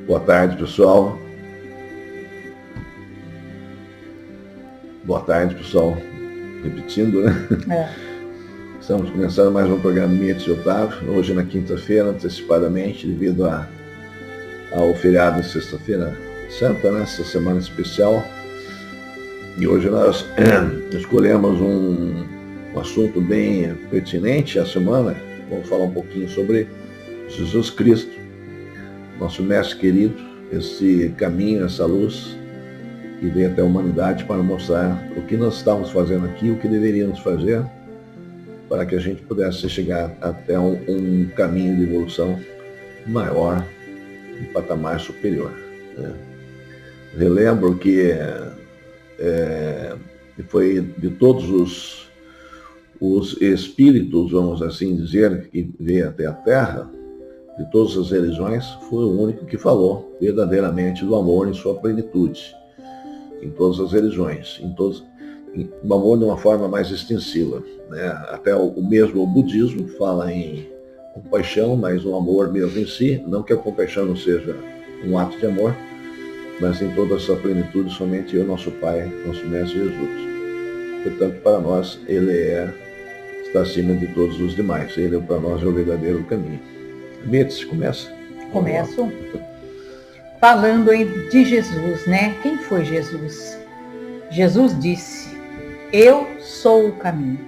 Boa tarde, pessoal. Boa tarde, pessoal. Repetindo, né? Estamos começando mais um programa Mitos de Otávio, hoje na quinta-feira, antecipadamente, devido ao feriado de sexta-feira santa, né? Essa semana especial. E hoje nós escolhemos um assunto bem pertinente à semana. Vamos falar um pouquinho sobre Jesus Cristo, nosso mestre querido, esse caminho, essa luz que veio até a humanidade para mostrar o que nós estamos fazendo aqui, o que deveríamos fazer para que a gente pudesse chegar até um caminho de evolução maior, um patamar superior, né? Relembro que foi de todos os espíritos, vamos assim dizer, que veio até a Terra, de todas as religiões, foi o único que falou verdadeiramente do amor em sua plenitude. Em todas as religiões, o amor de uma forma mais extensiva, né? Até o mesmo budismo fala em compaixão, mas o amor mesmo em si, não que a compaixão não seja um ato de amor, mas em toda a sua plenitude, somente eu, nosso Pai, nosso Mestre Jesus. Portanto, para nós, Ele está acima de todos os demais. Ele, para nós, é o verdadeiro caminho. Mites, começa? Começo falando de Jesus, né? Quem foi Jesus? Jesus disse: eu sou o caminho.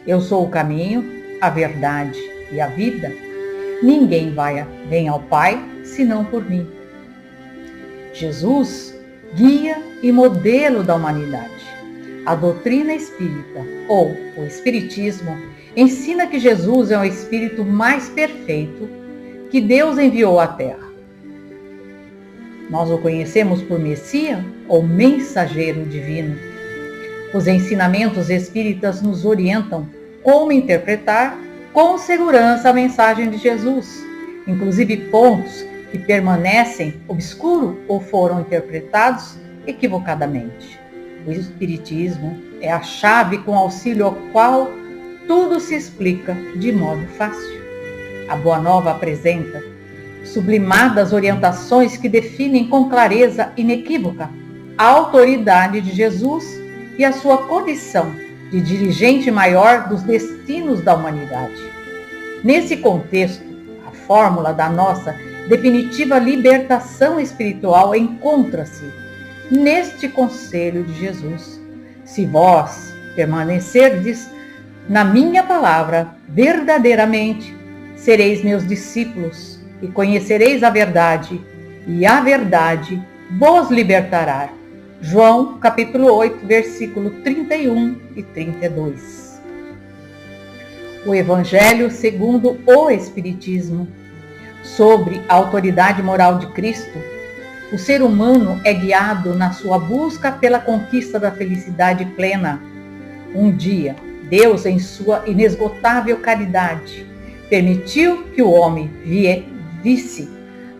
Eu sou o caminho, a verdade e a vida. Ninguém vem ao Pai senão por mim. Jesus, guia e modelo da humanidade. A doutrina espírita, ou o espiritismo, ensina que Jesus é o espírito mais perfeito que Deus enviou à Terra. Nós o conhecemos por Messias ou mensageiro divino. Os ensinamentos espíritas nos orientam como interpretar com segurança a mensagem de Jesus, inclusive pontos que permanecem obscuros ou foram interpretados equivocadamente. O espiritismo é a chave com auxílio ao qual tudo se explica de modo fácil. A Boa Nova apresenta sublimadas orientações que definem com clareza inequívoca a autoridade de Jesus e a sua condição de dirigente maior dos destinos da humanidade. Nesse contexto, a fórmula da nossa definitiva libertação espiritual encontra-se neste conselho de Jesus: se vós permanecerdes na minha palavra verdadeiramente, sereis meus discípulos e conhecereis a verdade, e a verdade vos libertará. João, capítulo 8, versículo 31 e 32. O Evangelho segundo o Espiritismo. Sobre a autoridade moral de Cristo, o ser humano é guiado na sua busca pela conquista da felicidade plena. Um dia, Deus, em sua inesgotável caridade, permitiu que o homem visse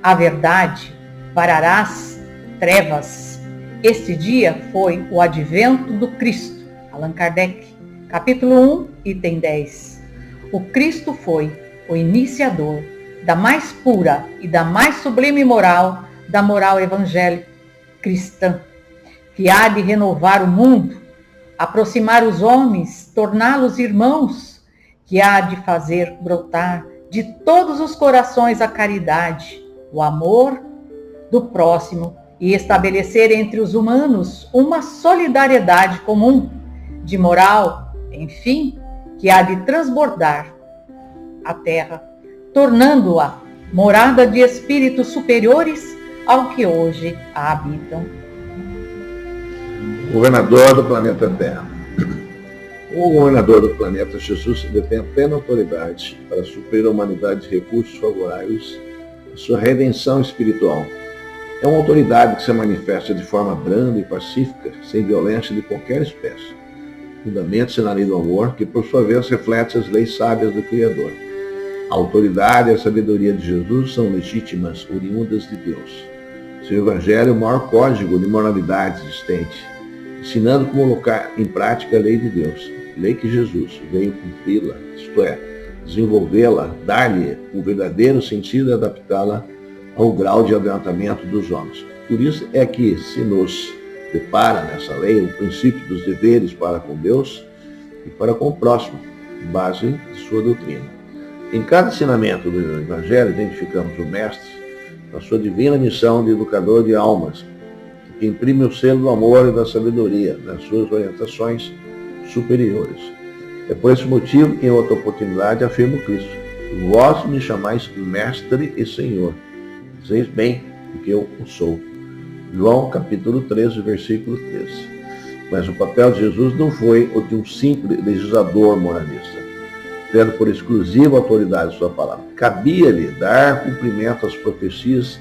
a verdade para as trevas. Este dia foi o advento do Cristo. Allan Kardec, capítulo 1, item 10. O Cristo foi o iniciador da mais pura e da mais sublime moral, da moral evangélica cristã, que há de renovar o mundo, aproximar os homens, torná-los irmãos, que há de fazer brotar de todos os corações a caridade, o amor do próximo e estabelecer entre os humanos uma solidariedade comum, de moral, enfim, que há de transbordar a terra, tornando-a morada de espíritos superiores ao que hoje a habitam. Governador do planeta Terra. O governador do planeta, Jesus, detém a plena autoridade para suprir a humanidade de recursos favoráveis à sua redenção espiritual. É uma autoridade que se manifesta de forma branda e pacífica, sem violência de qualquer espécie. Fundamenta-se na lei do amor, que por sua vez reflete as leis sábias do Criador. A autoridade e a sabedoria de Jesus são legítimas, oriundas de Deus. Seu Evangelho é o maior código de moralidade existente, ensinando como colocar em prática a lei de Deus, lei que Jesus veio cumpri-la, isto é, desenvolvê-la, dar-lhe o verdadeiro sentido e adaptá-la ao grau de adiantamento dos homens. Por isso é que se nos depara nessa lei o princípio dos deveres para com Deus e para com o próximo, base de sua doutrina. Em cada ensinamento do Evangelho, identificamos o Mestre na sua divina missão de educador de almas, que imprime o selo do amor e da sabedoria nas suas orientações superiores. É por esse motivo que em outra oportunidade afirma Cristo: vós me chamais Mestre e Senhor, dizeis bem, porque eu o sou. João capítulo 13, versículo 13. Mas o papel de Jesus não foi o de um simples legislador moralista, tendo por exclusiva autoridade sua palavra. Cabia-lhe dar cumprimento às profecias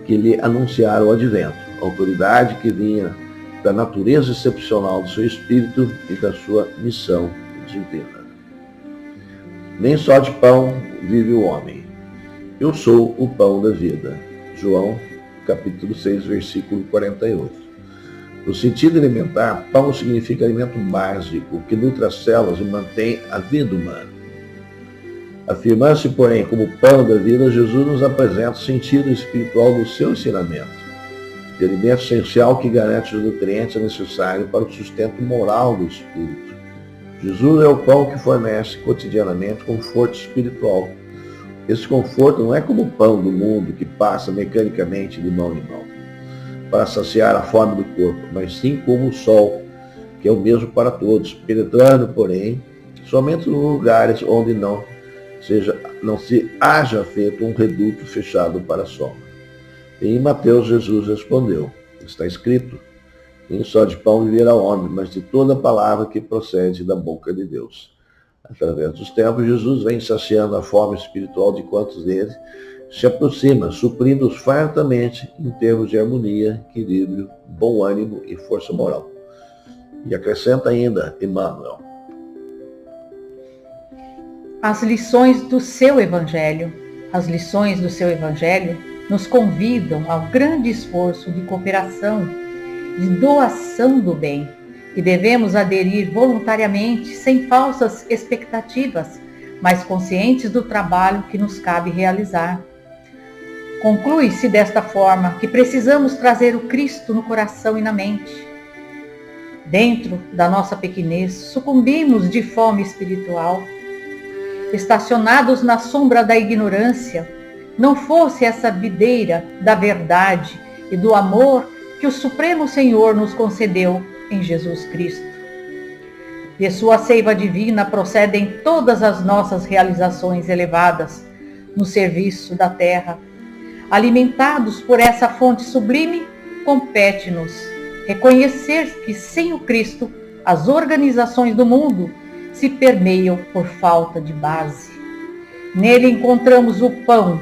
que lhe anunciaram o advento, autoridade que vinha da natureza excepcional do seu espírito e da sua missão divina. Nem só de pão vive o homem. Eu sou o pão da vida. João capítulo 6, versículo 48. No sentido alimentar, pão significa alimento básico, que nutre as células e mantém a vida humana. Afirmando-se, porém, como pão da vida, Jesus nos apresenta o sentido espiritual do seu ensinamento, de alimento essencial que garante os nutrientes necessários para o sustento moral do espírito. Jesus é o pão que fornece cotidianamente conforto espiritual. Esse conforto não é como o pão do mundo que passa mecanicamente de mão em mão para saciar a fome do corpo, mas sim como o sol, que é o mesmo para todos, penetrando, porém, somente nos lugares onde não se haja feito um reduto fechado para a sombra. E em Mateus, Jesus respondeu: está escrito, nem só de pão viverá o homem, mas de toda palavra que procede da boca de Deus. Através dos tempos, Jesus vem saciando a fome espiritual de quantos deles se aproxima, suprindo-os fartamente em termos de harmonia, equilíbrio, bom ânimo e força moral. E acrescenta ainda, Emmanuel: as lições do seu Evangelho nos convidam ao grande esforço de cooperação, de doação do bem, que devemos aderir voluntariamente, sem falsas expectativas, mas conscientes do trabalho que nos cabe realizar. Conclui-se desta forma que precisamos trazer o Cristo no coração e na mente. Dentro da nossa pequenez, sucumbimos de fome espiritual. Estacionados na sombra da ignorância, não fosse essa videira da verdade e do amor que o Supremo Senhor nos concedeu em Jesus Cristo. De sua seiva divina procedem todas as nossas realizações elevadas no serviço da terra. Alimentados por essa fonte sublime, compete-nos reconhecer que sem o Cristo as organizações do mundo se permeiam por falta de base. Nele encontramos o pão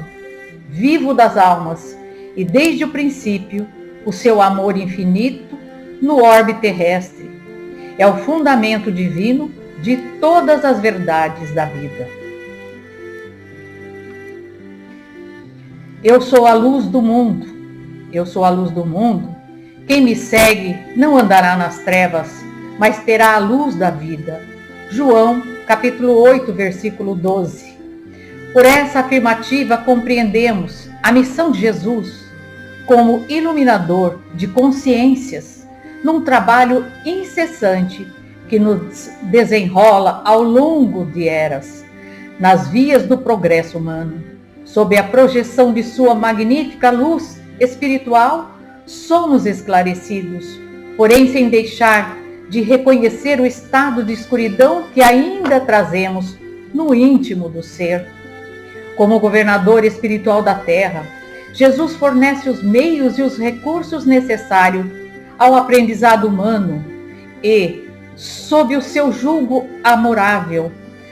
vivo das almas e desde o princípio o seu amor infinito no orbe terrestre. É o fundamento divino de todas as verdades da vida. Eu sou a luz do mundo. Eu sou a luz do mundo. Quem me segue não andará nas trevas, mas terá a luz da vida. João, capítulo 8, versículo 12. Por essa afirmativa compreendemos a missão de Jesus como iluminador de consciências num trabalho incessante que nos desenrola ao longo de eras, nas vias do progresso humano. Sob a projeção de sua magnífica luz espiritual, somos esclarecidos, porém sem deixar de reconhecer o estado de escuridão que ainda trazemos no íntimo do ser. Como governador espiritual da terra, Jesus fornece os meios e os recursos necessários ao aprendizado humano e, sob o seu jugo amorável,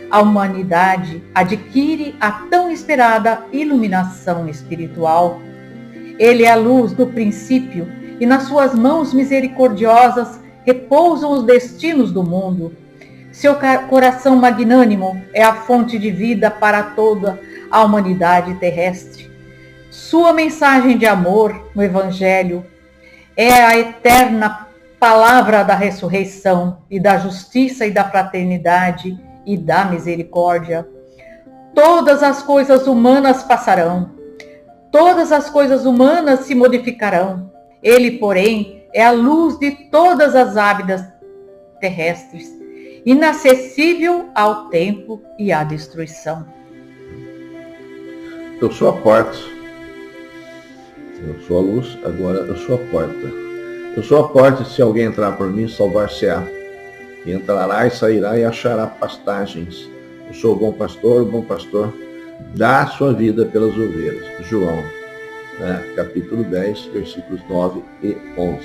a humanidade adquire a tão esperada iluminação espiritual. Ele é a luz do princípio e nas suas mãos misericordiosas repousam os destinos do mundo. Seu coração magnânimo é a fonte de vida para toda a humanidade terrestre. Sua mensagem de amor no Evangelho é a eterna palavra da ressurreição e da justiça e da fraternidade e da misericórdia. Todas as coisas humanas passarão, todas as coisas humanas se modificarão. Ele, porém, é a luz de todas as ávidas terrestres, inacessível ao tempo e à destruição. Eu sou a porta. Eu sou a luz, agora eu sou a porta. Eu sou a porta e se alguém entrar por mim, salvar-se-á. E entrará e sairá e achará pastagens. Eu sou o bom pastor dá a sua vida pelas ovelhas. João, capítulo 10, versículos 9 e 11.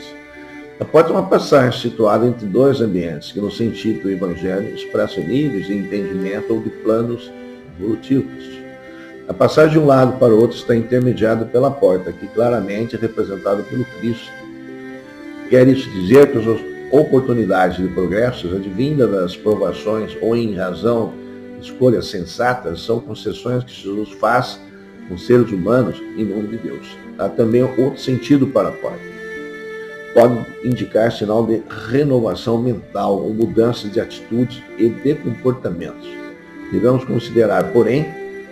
A porta é uma passagem situada entre dois ambientes, que no sentido do Evangelho expressa níveis de entendimento ou de planos evolutivos. A passagem de um lado para o outro está intermediada pela porta, que claramente é representada pelo Cristo. Quer isso dizer que as oportunidades de progresso, advindas das provações ou em razão de escolhas sensatas, são concessões que Jesus faz com seres humanos em nome de Deus. Há também outro sentido para a porta. Pode indicar sinal de renovação mental ou mudança de atitude e de comportamentos. Devemos considerar, porém,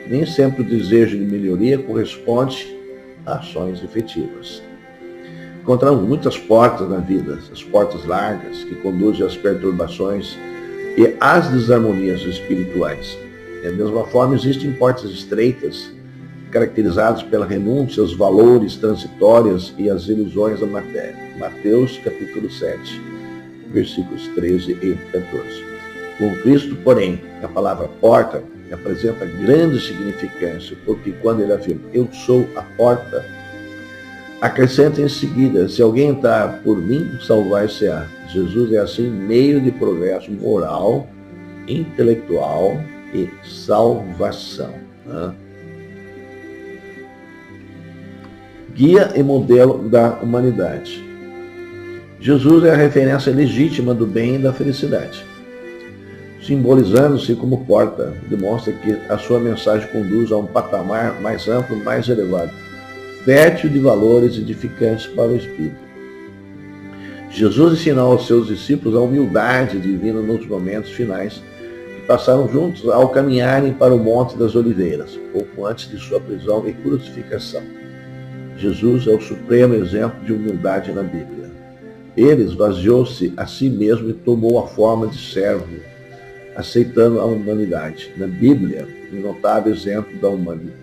nem sempre o desejo de melhoria corresponde a ações efetivas. Encontramos muitas portas na vida, as portas largas que conduzem às perturbações e às desarmonias espirituais. Da mesma forma, existem portas estreitas, caracterizadas pela renúncia aos valores transitórios e às ilusões da matéria. Mateus, capítulo 7, versículos 13 e 14. Com Cristo, porém, a palavra porta apresenta grande significância, porque quando ele afirma, eu sou a porta, acrescenta em seguida, se alguém entrar por mim, salvar-se-á. Jesus é assim meio de progresso moral, intelectual e salvação. Guia e modelo da humanidade. Jesus é a referência legítima do bem e da felicidade. Simbolizando-se como porta, demonstra que a sua mensagem conduz a um patamar mais amplo, mais elevado, fértil de valores edificantes para o espírito. Jesus ensinou aos seus discípulos a humildade divina nos momentos finais, que passaram juntos ao caminharem para o Monte das Oliveiras, pouco antes de sua prisão e crucificação. Jesus é o supremo exemplo de humildade na Bíblia. Ele esvaziou-se a si mesmo e tomou a forma de servo, aceitando a humanidade. Na Bíblia, um notável exemplo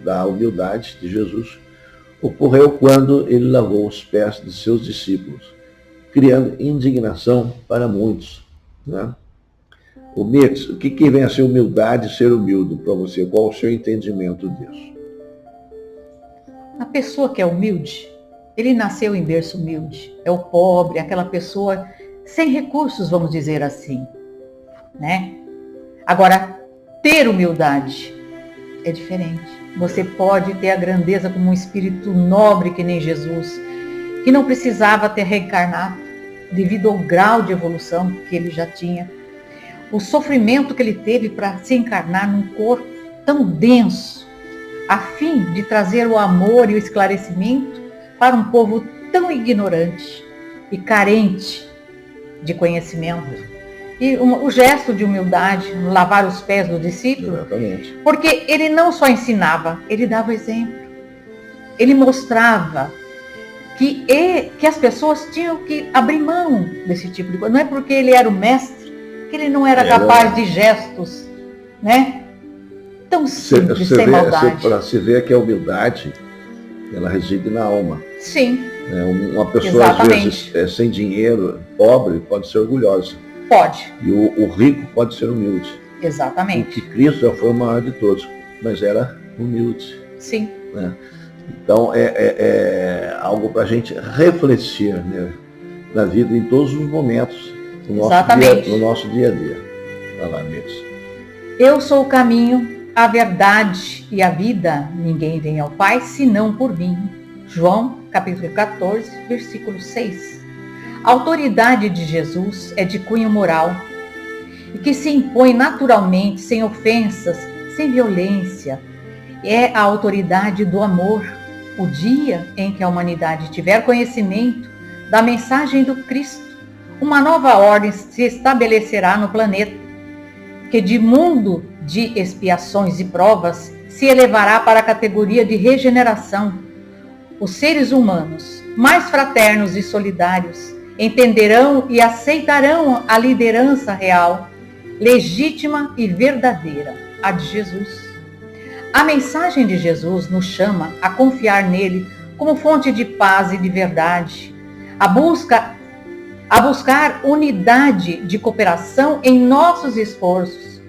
da humildade de Jesus ocorreu quando ele lavou os pés de seus discípulos, criando indignação para muitos. O Mix, o que vem a ser humildade e ser humilde para você? Qual o seu entendimento disso? A pessoa que é humilde, ele nasceu em berço humilde. É o pobre, aquela pessoa sem recursos, vamos dizer assim, né? Agora, ter humildade é diferente. Você pode ter a grandeza como um espírito nobre que nem Jesus, que não precisava ter reencarnado devido ao grau de evolução que ele já tinha. O sofrimento que ele teve para se encarnar num corpo tão denso, a fim de trazer o amor e o esclarecimento para um povo tão ignorante e carente de conhecimento. E o gesto de humildade, lavar os pés do discípulo, exatamente, porque ele não só ensinava, ele dava exemplo. Ele mostrava que as pessoas tinham que abrir mão desse tipo de coisa. Não é porque ele era o mestre que ele não era capaz de gestos, né? Tão simples, sem maldade. Para se ver que a humildade, ela reside na alma. Sim. Uma pessoa, exatamente, às vezes, sem dinheiro, pobre, pode ser orgulhosa. Pode. E o rico pode ser humilde. Exatamente. Porque Cristo já foi o maior de todos, mas era humilde. Sim. Então, é algo para a gente refletir, né, na vida, em todos os momentos, no nosso dia a dia. Vai lá, Mirce. Eu sou o caminho, a verdade e a vida. Ninguém vem ao Pai senão por mim. João, capítulo 14, versículo 6. A autoridade de Jesus é de cunho moral e que se impõe naturalmente, sem ofensas, sem violência. É a autoridade do amor. O dia em que a humanidade tiver conhecimento da mensagem do Cristo, uma nova ordem se estabelecerá no planeta, que de mundo de expiações e provas se elevará para a categoria de regeneração, os seres humanos, mais fraternos e solidários, entenderão e aceitarão a liderança real, legítima e verdadeira, a de Jesus. A mensagem de Jesus nos chama a confiar nele como fonte de paz e de verdade, a buscar unidade de cooperação em nossos esforços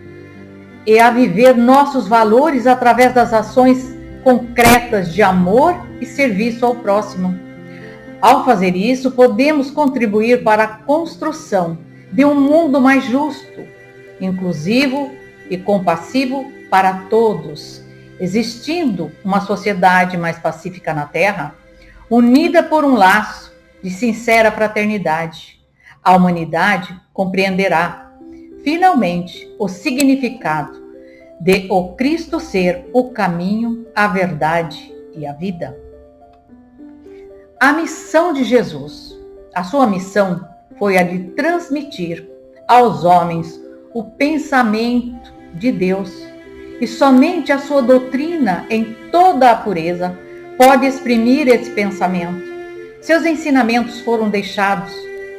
e a viver nossos valores através das ações concretas de amor e serviço ao próximo. Ao fazer isso, podemos contribuir para a construção de um mundo mais justo, inclusivo e compassivo para todos, existindo uma sociedade mais pacífica na Terra, unida por um laço de sincera fraternidade. A humanidade compreenderá, finalmente, o significado de o Cristo ser o caminho, a verdade e a vida. A missão de Jesus, a sua missão foi a de transmitir aos homens o pensamento de Deus, e somente a sua doutrina, em toda a pureza, pode exprimir esse pensamento. Seus ensinamentos foram deixados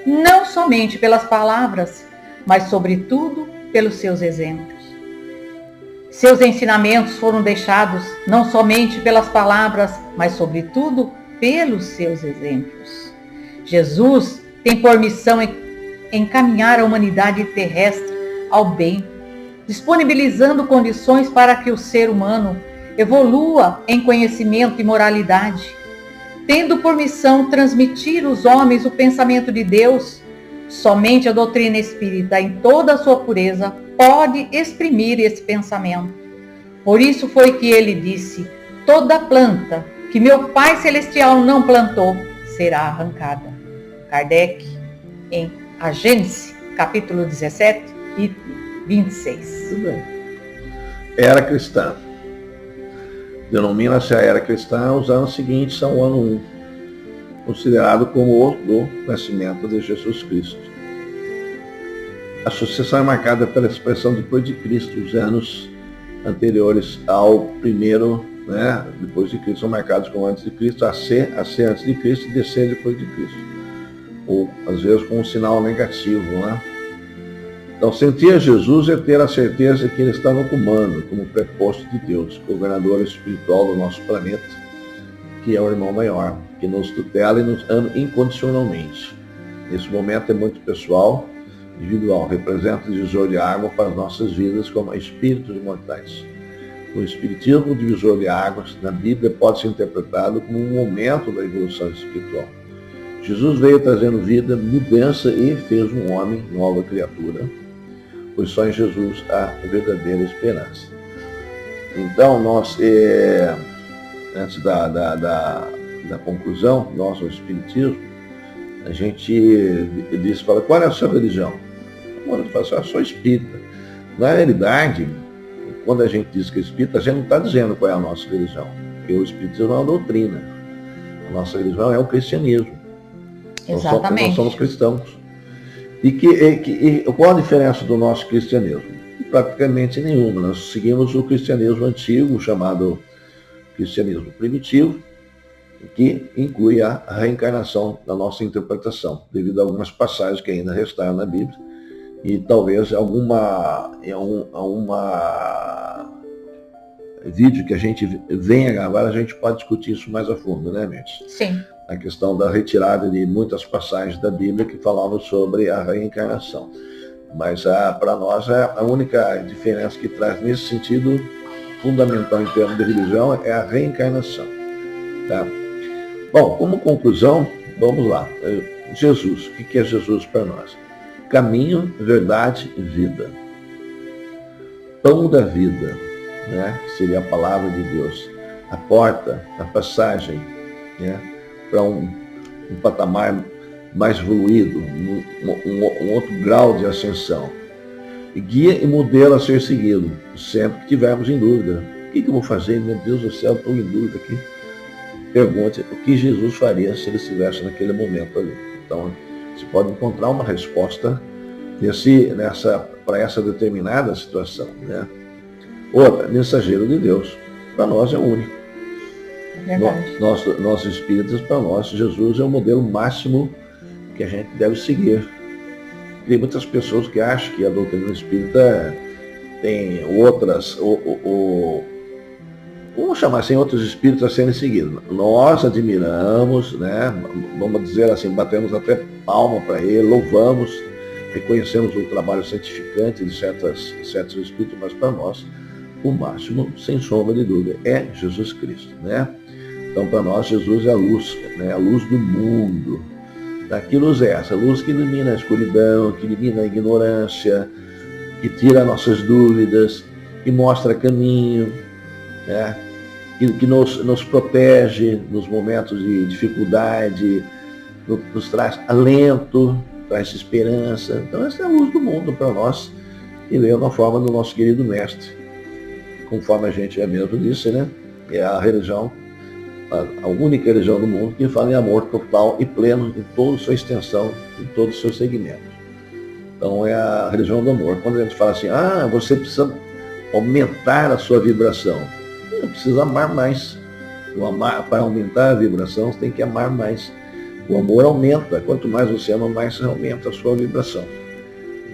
não somente pelas palavras, mas sobretudo pelos seus exemplos. Seus ensinamentos foram deixados não somente pelas palavras, mas sobretudo pelos seus exemplos. Jesus tem por missão encaminhar a humanidade terrestre ao bem, disponibilizando condições para que o ser humano evolua em conhecimento e moralidade, tendo por missão transmitir aos homens o pensamento de Deus. Somente a doutrina espírita, em toda a sua pureza, pode exprimir esse pensamento. Por isso foi que ele disse: toda planta que meu Pai Celestial não plantou será arrancada. Kardec, em A Gênese, capítulo 17 e 26. Tudo bem. Era cristã. Denomina-se a era cristã os anos seguintes ao ano 1, considerado como o do nascimento de Jesus Cristo. A sucessão é marcada pela expressão depois de Cristo. Os anos anteriores ao primeiro, depois de Cristo, são marcados como antes de Cristo, a ser antes de Cristo e descer depois de Cristo. Ou, às vezes, com um sinal negativo, Então, sentir Jesus é ter a certeza que ele está no comando, como preposto de Deus, governador espiritual do nosso planeta, que é o irmão maior, que nos tutela e nos ama incondicionalmente. Esse momento é muito pessoal, individual, representa o divisor de água para as nossas vidas como espíritos imortais. O espiritismo, o divisor de águas, na Bíblia pode ser interpretado como um momento da evolução espiritual. Jesus veio trazendo vida, mudança e fez um homem, nova criatura, pois só em Jesus há verdadeira esperança. Então, nós, antes da conclusão, nós, o Espiritismo, a gente fala, qual é a sua religião? Quando a gente fala assim, eu sou espírita. Na realidade, quando a gente diz que é espírita, a gente não está dizendo qual é a nossa religião, porque o Espiritismo é uma doutrina. A nossa religião é o cristianismo. Exatamente. Nós somos cristãos. E qual a diferença do nosso cristianismo? Praticamente nenhuma. Nós seguimos o cristianismo antigo, chamado cristianismo primitivo, que inclui a reencarnação da nossa interpretação, devido a algumas passagens que ainda restaram na Bíblia, e talvez alguma vídeo que a gente venha gravar, a gente pode discutir isso mais a fundo, né, Mirtes? Sim. A questão da retirada de muitas passagens da Bíblia que falavam sobre a reencarnação. Mas para nós a única diferença que traz nesse sentido fundamental em termos de religião é a reencarnação. Tá? Bom, como conclusão, vamos lá. Jesus, o que é Jesus para nós? Caminho, verdade e vida. Pão da vida, que seria a palavra de Deus. A porta, a passagem, para um patamar mais evoluído, um outro grau de ascensão. E guia e modelo a ser seguido, sempre que tivermos em dúvida. O que eu vou fazer? Meu Deus do céu, estou em dúvida aqui. Pergunte o que Jesus faria se ele estivesse naquele momento ali. Então, você pode encontrar uma resposta para essa determinada situação. Outra, mensageiro de Deus. Para nós é o único. Verdade. Nós espíritas, para nós, Jesus é o modelo máximo que a gente deve seguir. Tem muitas pessoas que acham que a doutrina espírita tem outras, vamos chamar assim, outros espíritos a serem seguidos. Nós admiramos, né? Vamos dizer assim, batemos até palma para ele, louvamos, reconhecemos o trabalho santificante de certos espíritos, mas para nós, o máximo, sem sombra de dúvida, é Jesus Cristo, né? Então, para nós, Jesus é a luz, né? A luz do mundo. Que luz é essa? A luz que ilumina a escuridão, que elimina a ignorância, que tira nossas dúvidas, que mostra caminho, né? que nos protege nos momentos de dificuldade, nos traz alento, traz esperança. Então essa é a luz do mundo para nós, e veio na forma do nosso querido mestre. Conforme a gente já mesmo disse, né? É a religião, a única religião do mundo que fala em amor total e pleno em toda a sua extensão, em todos os seus segmentos. Então é a religião do amor. Quando a gente fala assim, você precisa aumentar a sua vibração, não precisa amar mais. Para aumentar a vibração, você tem que amar mais. O amor aumenta. Quanto mais você ama, mais aumenta a sua vibração.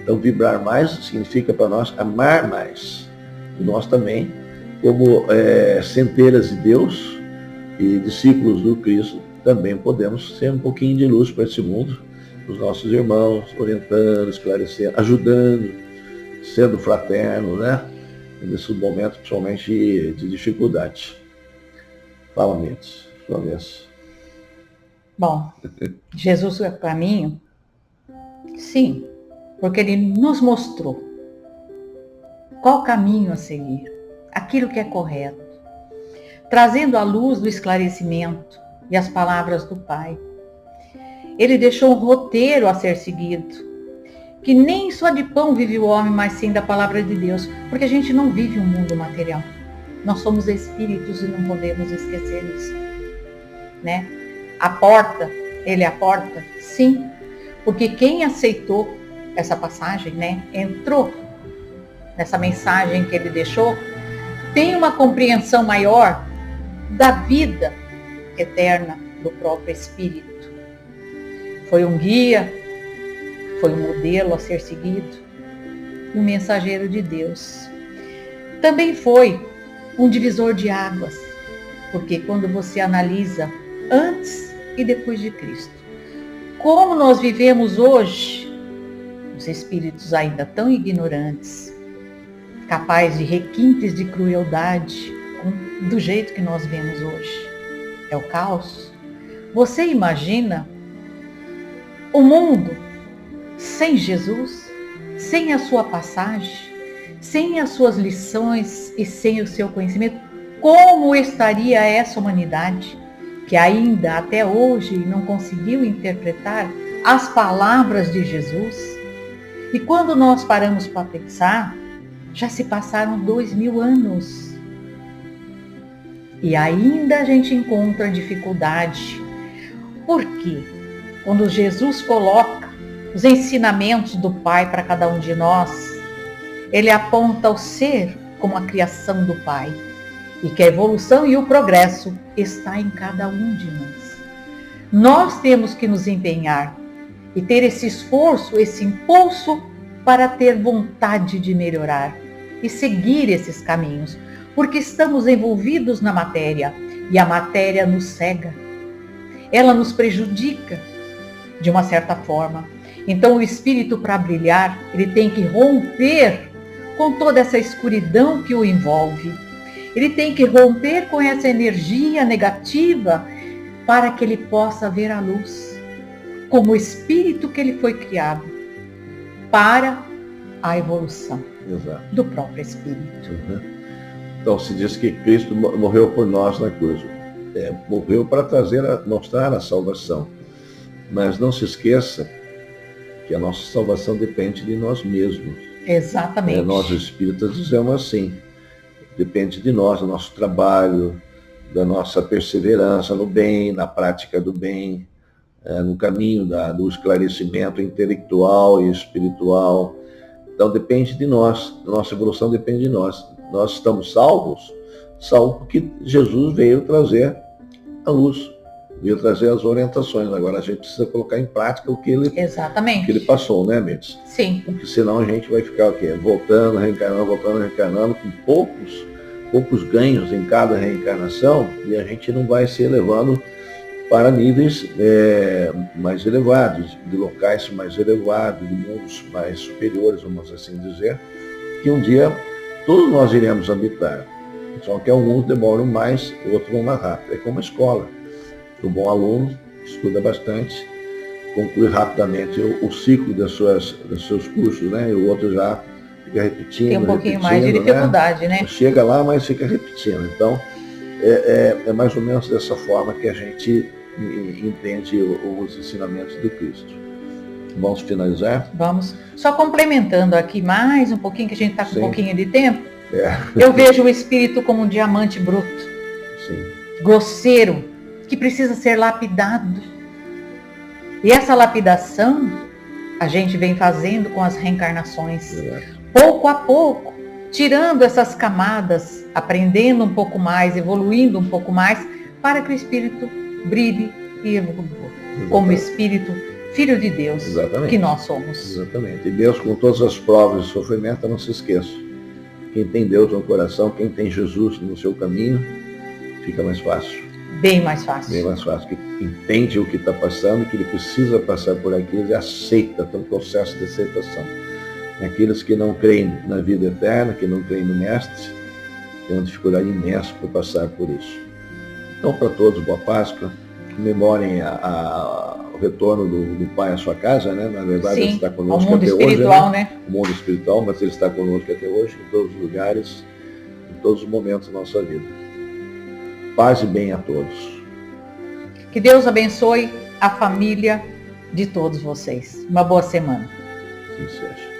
Então, vibrar mais significa para nós amar mais. E nós também, como centelhas de Deus e discípulos do Cristo, também podemos ser um pouquinho de luz para esse mundo, os nossos irmãos, orientando, esclarecendo, ajudando, sendo fraterno, né? Nesse momento, principalmente de dificuldade. Fala, Mendes, sua vez. Bom, Jesus é o caminho? Sim, porque ele nos mostrou qual o caminho a seguir, aquilo que é correto, trazendo a luz do esclarecimento e as palavras do Pai. Ele deixou um roteiro a ser seguido, que nem só de pão vive o homem, mas sim da palavra de Deus, porque a gente não vive um mundo material. Nós somos espíritos e não podemos esquecer isso, né? A porta, ele é a porta? Sim, porque quem aceitou essa passagem, né, entrou nessa mensagem que ele deixou, tem uma compreensão maior da vida eterna do próprio Espírito. Foi um guia, foi um modelo a ser seguido, um mensageiro de Deus. Também foi um divisor de águas, porque quando você analisa antes e depois de Cristo, como nós vivemos hoje, os espíritos ainda tão ignorantes, capazes de requintes de crueldade, do jeito que nós vemos hoje, é o caos. Você imagina o mundo sem Jesus, sem a sua passagem, sem as suas lições e sem o seu conhecimento? Como estaria essa humanidade que ainda até hoje não conseguiu interpretar as palavras de Jesus? E quando nós paramos para pensar, já se passaram 2000 anos. E ainda a gente encontra dificuldade. Por quê? Quando Jesus coloca os ensinamentos do Pai para cada um de nós, ele aponta o ser como a criação do Pai, e que a evolução e o progresso está em cada um de nós. Nós temos que nos empenhar e ter esse esforço, esse impulso para ter vontade de melhorar e seguir esses caminhos, porque estamos envolvidos na matéria e a matéria nos cega, ela nos prejudica de uma certa forma. Então o espírito, para brilhar, ele tem que romper com toda essa escuridão que o envolve. Ele tem que romper com essa energia negativa para que ele possa ver a luz, como o espírito que ele foi criado para a evolução. Exato. Do próprio espírito. Então se diz que Cristo morreu por nós na cruz. Morreu para mostrar a salvação. Mas não se esqueça que a nossa salvação depende de nós mesmos. Exatamente. Nós espíritas dizemos assim, depende de nós, do nosso trabalho, da nossa perseverança no bem, na prática do bem, no caminho do esclarecimento intelectual e espiritual. Então depende de nós, a nossa evolução depende de nós. Nós estamos salvos porque Jesus veio trazer a luz, ia trazer as orientações. Agora a gente precisa colocar em prática o que ele, exatamente, o que ele passou, né, Mendes? Sim. Porque senão a gente vai ficar o quê? Voltando, reencarnando, com poucos ganhos em cada reencarnação, e a gente não vai se elevando para níveis mais elevados, de locais mais elevados, de mundos mais superiores, vamos assim dizer, que um dia todos nós iremos habitar. Só que alguns demoram mais, outros vão mais rápido. É como a escola. O bom aluno estuda bastante, conclui rapidamente o ciclo dos seus cursos, né? E o outro já fica repetindo. Tem um pouquinho mais de dificuldade, né? Chega lá, mas fica repetindo. Então, é mais ou menos dessa forma que a gente entende os ensinamentos do Cristo. Vamos finalizar? Vamos. Só complementando aqui mais um pouquinho, que a gente está com um pouquinho de tempo. É. Eu vejo o espírito como um diamante bruto, Sim. grosseiro, que precisa ser lapidado. E essa lapidação a gente vem fazendo com as reencarnações. Pouco a pouco, tirando essas camadas, aprendendo um pouco mais, evoluindo um pouco mais, para que o espírito brilhe e evolua. Como espírito, filho de Deus, exatamente, que nós somos. Exatamente. E Deus, com todas as provas de sofrimento, não se esqueça. Quem tem Deus no coração, quem tem Jesus no seu caminho, fica mais fácil. Bem mais fácil. Bem mais fácil. Que entende o que está passando, que ele precisa passar por aquilo e aceita, tem um processo de aceitação. Aqueles que não creem na vida eterna, que não creem no Mestre, têm uma dificuldade imensa para passar por isso. Então, para todos, boa Páscoa. Comemorem o retorno do Pai à sua casa, né? Na verdade, sim, ele está conosco ao mundo até espiritual, hoje, né? O mundo espiritual, mas ele está conosco até hoje, em todos os lugares, em todos os momentos da nossa vida. Paz e bem a todos. Que Deus abençoe a família de todos vocês. Uma boa semana. Sim, seja.